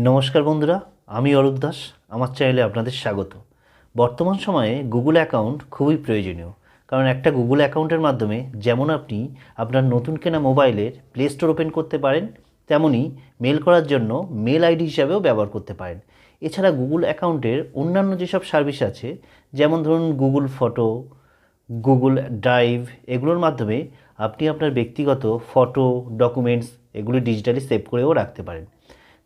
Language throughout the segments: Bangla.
নমস্কার বন্ধুরা, আমি অরূপ দাস। আমার চ্যানেলে আপনাদের স্বাগত। বর্তমান সময়ে গুগল অ্যাকাউন্ট খুবই প্রয়োজনীয়, কারণ একটা গুগল অ্যাকাউন্টের মাধ্যমে যেমন আপনি আপনার নতুন কেনা মোবাইলের প্লে স্টোর ওপেন করতে পারেন, তেমনি মেল করার জন্য মেল আইডি হিসাবেও ব্যবহার করতে পারেন। এছাড়া গুগল অ্যাকাউন্টের অন্যান্য যেসব সার্ভিস আছে, যেমন ধরুন গুগল ফটো, গুগল ড্রাইভ, এগুলোর মাধ্যমে আপনি আপনার ব্যক্তিগত ফটো, ডকুমেন্টস এগুলো ডিজিটালি সেভ করেও রাখতে পারেন।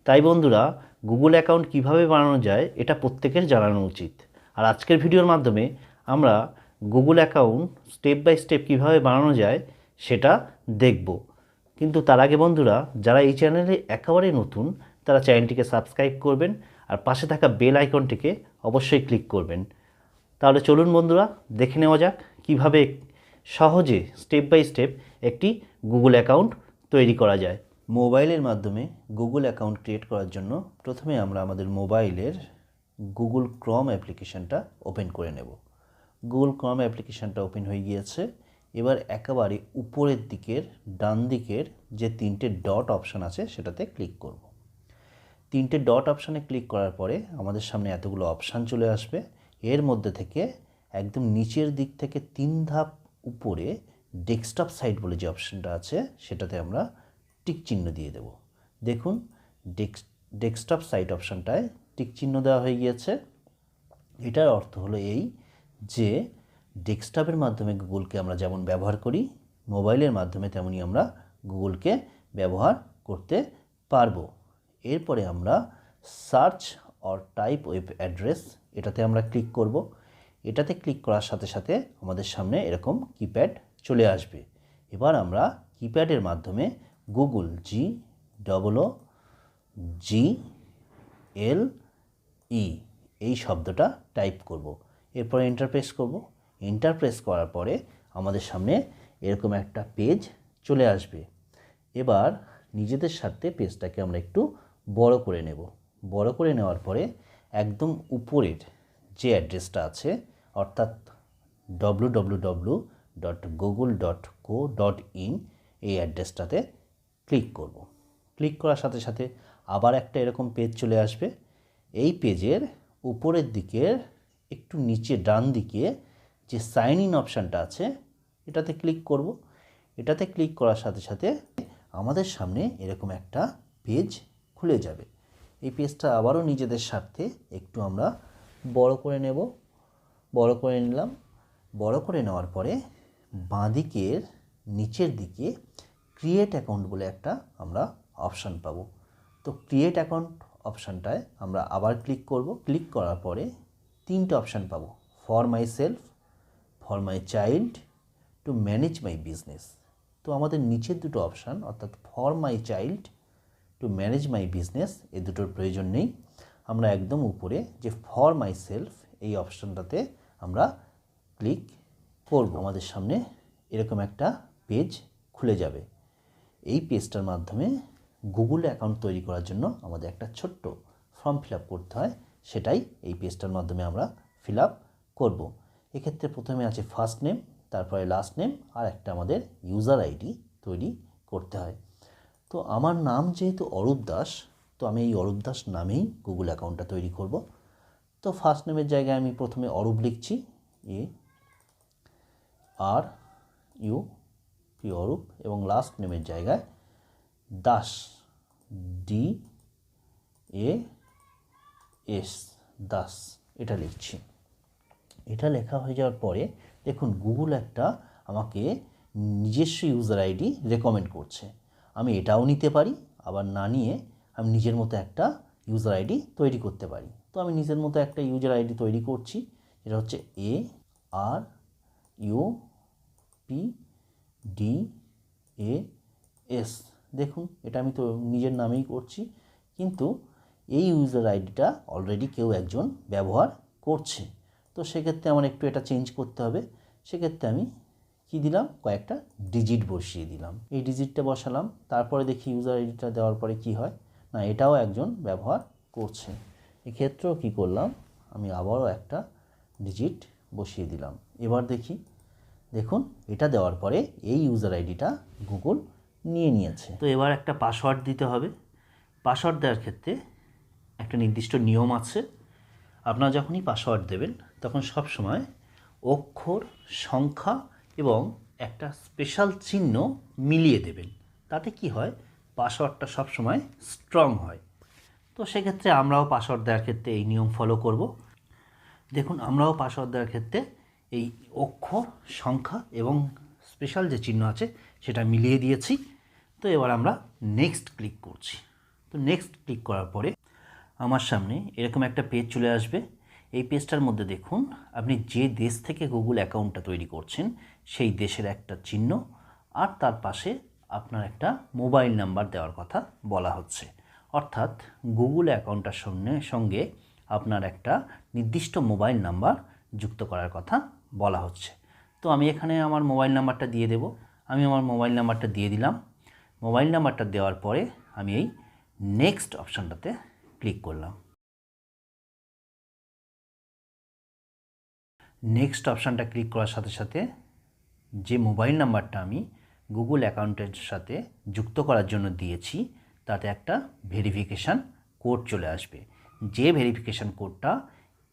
তাই বন্ধুরা, গুগল অ্যাকাউন্ট কিভাবে বানানো যায় এটা প্রত্যেকের জানানো উচিত। আর আজকের ভিডিওর মাধ্যমে আমরা Google account step by step কীভাবে বানানো যায় সেটা দেখব। কিন্তু তার আগে বন্ধুরা, যারা এই চ্যানেলে একেবারে নতুন, তারা চ্যানেলটিকে সাবস্ক্রাইব করবেন আর পাশে থাকা বেল আইকনটিকে অবশ্যই ক্লিক করবেন। তাহলে চলুন বন্ধুরা, দেখে নেওয়া যাক কীভাবে সহজে স্টেপ বাই স্টেপ একটি গুগল অ্যাকাউন্ট তৈরি করা যায়। মোবাইলের মাধ্যমে গুগল অ্যাকাউন্ট ক্রিয়েট করার জন্য প্রথমে আমরা আমাদের মোবাইলের গুগল ক্রোম অ্যাপ্লিকেশানটা ওপেন করে নেব। গুগল ক্রোম অ্যাপ্লিকেশানটা ওপেন হয়ে গিয়েছে। এবার একেবারে উপরের দিকের ডান দিকের যে তিনটে ডট অপশান আছে সেটাতে ক্লিক করব। তিনটে ডট অপশানে ক্লিক করার পরে আমাদের সামনে এতগুলো অপশান চলে আসবে। এর মধ্যে থেকে একদম নিচের দিক থেকে 3 ধাপ উপরে ডেস্কটপ সাইট বলে যে অপশানটা আছে সেটাতে আমরা টিক চিহ্ন দিয়ে দেব। দেখুন, ডেস্কটপ সাইট অপশানটায় টিক চিহ্ন দেওয়া হয়ে গিয়েছে। এটার অর্থ হলো এই যে ডেস্কটপের মাধ্যমে গুগলকে আমরা যেমন ব্যবহার করি, মোবাইলের মাধ্যমে তেমনি আমরা গুগলকে ব্যবহার করতে পারবো। এরপরে আমরা search or type web address এটাতে আমরা ক্লিক করব। এটাতে ক্লিক করার সাথে সাথে আমাদের সামনে এরকম কিপ্যাড চলে আসবে। এবার আমরা কিপ্যাডের মাধ্যমে গুগল GOOGLE এই শব্দটা টাইপ করব। এরপর এন্টার প্রেস করব। এন্টার প্রেস করার পরে আমাদের সামনে এরকম একটা পেজ চলে আসবে। এবার নিজেদের স্বার্থে পেজটাকে আমরা একটু বড় করে নেব। বড় করে নেওয়ার পরে একদম উপরের যে অ্যাড্রেসটা আছে, অর্থাৎ www.google.co.in এই অ্যাড্রেসটাতে ক্লিক করব। ক্লিক করার সাথে সাথে আবার একটা এরকম পেজ চলে আসবে। এই পেজের উপরের দিকের একটু নিচে ডান দিকে যে সাইন ইন অপশানটা আছে এটাতে ক্লিক করব। এটাতে ক্লিক করার সাথে সাথে আমাদের সামনে এরকম একটা পেজ খুলে যাবে। এই পেজটা আবারও নিজেদের স্বার্থে একটু আমরা বড় করে নেব। বড় করে নিলাম। বড় করে নেওয়ার পরে বাঁদিকের নিচের দিকে ক্রিয়েট অ্যাকাউন্ট বলে একটা আমরা অপশান পাবো। তো ক্রিয়েট অ্যাকাউন্ট অপশানটায় আমরা আবার ক্লিক করব। ক্লিক করার পরে 3টে অপশান পাবো: for my self, for my child, to manage my business. তো আমাদের নিচের দুটো অপশান, অর্থাৎ for my child, to manage my business, এই দুটোর প্রয়োজন নেই। আমরা একদম উপরে যে ফর মাই সেলফ এই অপশানটাতে আমরা ক্লিক করব। আমাদের সামনে এরকম একটা পেজ খুলে যাবে। এই পেজটার মাধ্যমে গুগল অ্যাকাউন্ট তৈরি করার জন্য আমাদের একটা ছোট্ট ফর্ম ফিল আপ করতে হয়, সেটাই এই পেজটার মাধ্যমে আমরা ফিল আপ করব। এক্ষেত্রে প্রথমে আছে ফার্স্ট নেম, তারপরে লাস্ট নেম, আর একটা আমাদের ইউজার আইডি তৈরি করতে হয়। তো আমার নাম যেহেতু অরূপ দাস, তো আমি এই অরূপ দাস নামেই গুগল অ্যাকাউন্টটা তৈরি করব। তো ফার্স্ট নেমের জায়গায় আমি প্রথমে অরূপ লিখছি, ARUP অরূপ, এবং লাস্ট নেমের জায়গায় দাস, DAS দাস এটা লিখছি। এটা লেখা হয়ে যাওয়ার পরে দেখুন গুগল একটা আমাকে নিজস্ব ইউজার আইডি রেকমেন্ড করছে। আমি এটাও নিতে পারি, আবার না নিয়ে আমি নিজের মতো একটা ইউজার আইডি তৈরি করতে পারি। তো আমি নিজের মতো একটা ইউজার আইডি তৈরি করছি। এটা হচ্ছে ARUPDAS। দেখুন, এটা আমি তো নিজের নামেই করছি, কিন্তু এই ইউজার আইডিটা অলরেডি কেউ একজন ব্যবহার করছে। তো সেক্ষেত্রে আমার একটু এটা চেঞ্জ করতে হবে। সেক্ষেত্রে আমি কি দিলাম, কয়েকটা ডিজিট বসিয়ে দিলাম। এই ডিজিটটা বসালাম, তারপরে দেখি ইউজার আইডিটা দেওয়ার পরে কি হয়। না, এটাও একজন ব্যবহার করছে। এক্ষেত্রেও কি করলাম, আমি আবারও একটা ডিজিট বসিয়ে দিলাম। এবার দেখি, দেখুন এটা দেওয়ার পরে এই ইউজার আইডিটা গুগল নিয়ে নিয়েছে। তো এবার একটা পাসওয়ার্ড দিতে হবে। পাসওয়ার্ড দেওয়ার ক্ষেত্রে একটা নির্দিষ্ট নিয়ম আছে। আপনারা যখনই পাসওয়ার্ড দেবেন তখন সব সময় অক্ষর, সংখ্যা এবং একটা স্পেশাল চিহ্ন মিলিয়ে দেবেন। তাতে কি হয়, পাসওয়ার্ডটা সব সময় স্ট্রং হয়। তো সেক্ষেত্রে আমরাও পাসওয়ার্ড দেওয়ার ক্ষেত্রে এই নিয়ম ফলো করব। দেখুন, আমরাও পাসওয়ার্ড দেওয়ার ক্ষেত্রে এই অক্ষর, সংখ্যা এবং স্পেশাল যে চিহ্ন আছে সেটা মিলিয়ে দিয়েছি। তো এবার আমরা নেক্সট ক্লিক করছি। তো নেক্সট ক্লিক করার পরে আমার সামনে এরকম একটা পেজ চলে আসবে। এই পেজটার মধ্যে দেখুন, আপনি যে দেশ থেকে গুগল অ্যাকাউন্টটা তৈরি করছেন সেই দেশের একটা চিহ্ন, আর তার পাশে আপনার একটা মোবাইল নাম্বার দেওয়ার কথা বলা হচ্ছে। অর্থাৎ গুগল অ্যাকাউন্টটার সঙ্গে আপনার একটা নির্দিষ্ট মোবাইল নাম্বার যুক্ত করার কথা বলা হচ্ছে। তো আমি এখানে আমার মোবাইল নাম্বারটা দিয়ে দেব। আমি আমার মোবাইল নাম্বারটা দিয়ে দিলাম। মোবাইল নাম্বারটা দেওয়ার পরে আমি এই নেক্সট অপশানটাতে ক্লিক করলাম। নেক্সট অপশানটা ক্লিক করার সাথে সাথে যে মোবাইল নাম্বারটা আমি গুগল অ্যাকাউন্টের সাথে যুক্ত করার জন্য দিয়েছি তাতে একটা ভেরিফিকেশান কোড চলে আসবে। যে ভেরিফিকেশান কোডটা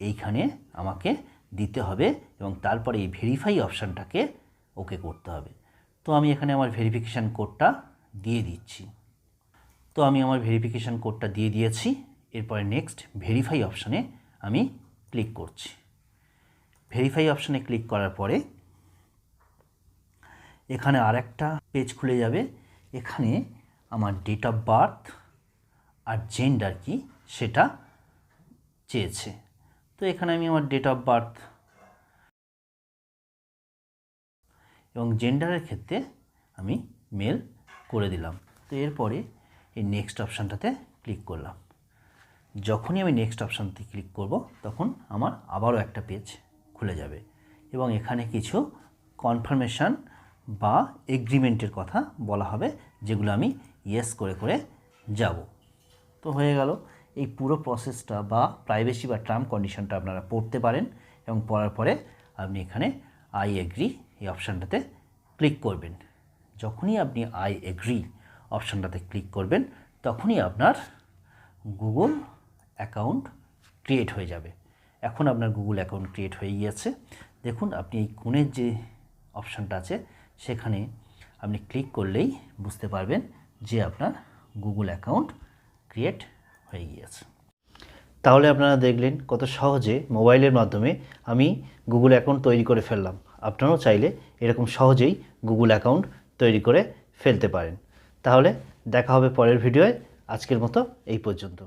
এইখানে আমাকে দিতে হবে এবং তারপরে এই ভেরিফাই অপশানটাকে ওকে করতে হবে। তো আমি এখানে আমার ভেরিফিকেশান কোডটা দিয়ে দিচ্ছি। তো আমি আমার ভেরিফিকেশান কোডটা দিয়ে দিয়েছি। এরপরে নেক্সট ভেরিফাই অপশানে আমি ক্লিক করছি। ভেরিফাই অপশানে ক্লিক করার পরে এখানে আরেকটা পেজ খুলে যাবে। এখানে আমার ডেট অফ বার্থ আর জেন্ডার কি সেটা চেয়েছে। তো এখানে আমি আমার ডেট অফ বার্থ এবং জেন্ডারের ক্ষেত্রে আমি মেল করে দিলাম। তো এরপরে এই নেক্সট অপশানটাতে ক্লিক করলাম। যখনই আমি নেক্সট অপশানতে ক্লিক করব তখন আমার আবারও একটা পেজ খুলে যাবে এবং এখানে কিছু কনফার্মেশন বা এগ্রিমেন্টের কথা বলা হবে, যেগুলো আমি ইয়েস করে করে যাব। তো হয়ে গেল। এই পুরো প্রসেসটা বা প্রাইভেসি বা টার্ম কন্ডিশনটা আপনারা পড়তে পারেন এবং পড়ার পরে আপনি এখানে আই এগ্রি এই অপশানটাতে ক্লিক করবেন। যখনই আপনি আই এগ্রি অপশানটাতে ক্লিক করবেন তখনই আপনার গুগল অ্যাকাউন্ট ক্রিয়েট হয়ে যাবে। এখন আপনার গুগল অ্যাকাউন্ট ক্রিয়েট হয়ে গিয়েছে। দেখুন, আপনি এই কোণের যে অপশানটা আছে সেখানে আপনি ক্লিক করলেই বুঝতে পারবেন যে আপনার গুগল অ্যাকাউন্ট ক্রিয়েট হয়ে গিয়েছে। তাহলে আপনারা দেখলেন কত সহজে মোবাইলের মাধ্যমে আমি গুগল অ্যাকাউন্ট তৈরি করে ফেললাম। আপনারাও চাইলে এরকম সহজেই গুগল অ্যাকাউন্ট তৈরি করে ফেলতে পারেন। তাহলে দেখা হবে পরের ভিডিওয়। আজকের মতো এই পর্যন্ত।